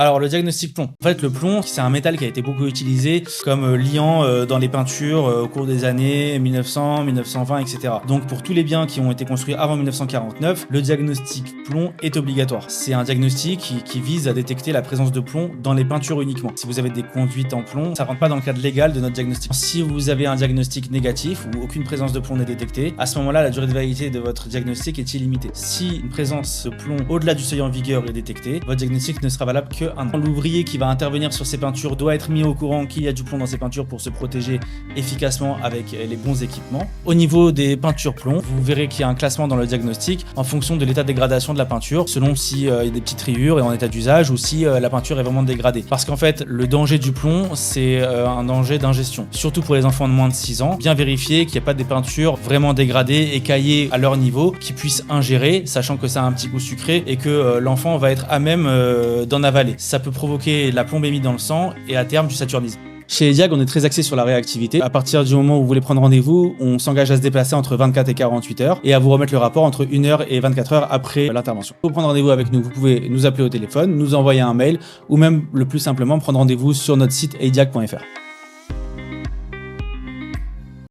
Alors le diagnostic plomb. En fait le plomb c'est un métal qui a été beaucoup utilisé comme liant dans les peintures au cours des années 1900, 1920 etc. Donc pour tous les biens qui ont été construits avant 1949, le diagnostic plomb est obligatoire. C'est un diagnostic qui vise à détecter la présence de plomb dans les peintures uniquement. Si vous avez des conduites en plomb, ça rentre pas dans le cadre légal de notre diagnostic. Si vous avez un diagnostic négatif où aucune présence de plomb n'est détectée, à ce moment-là la durée de validité de votre diagnostic est illimitée. Si une présence de plomb au-delà du seuil en vigueur est détectée, votre diagnostic ne sera valable que l'ouvrier qui va intervenir sur ces peintures doit être mis au courant qu'il y a du plomb dans ces peintures pour se protéger efficacement avec les bons équipements. Au niveau des peintures plomb, vous verrez qu'il y a un classement dans le diagnostic en fonction de l'état de dégradation de la peinture, selon s'il y a des petites rayures et en état d'usage ou si la peinture est vraiment dégradée. Parce qu'en fait, le danger du plomb, c'est un danger d'ingestion. Surtout pour les enfants de moins de 6 ans, bien vérifier qu'il n'y a pas des peintures vraiment dégradées, écaillées à leur niveau, qui puissent ingérer, sachant que ça a un petit goût sucré et que l'enfant va être à même d'en avaler. Ça peut provoquer de la plombémie dans le sang et à terme du saturnisme. Chez Ediag, on est très axé sur la réactivité. À partir du moment où vous voulez prendre rendez-vous, on s'engage à se déplacer entre 24 et 48 heures et à vous remettre le rapport entre 1 heure et 24 heures après l'intervention. Pour prendre rendez-vous avec nous, vous pouvez nous appeler au téléphone, nous envoyer un mail ou même le plus simplement prendre rendez-vous sur notre site ediag.fr.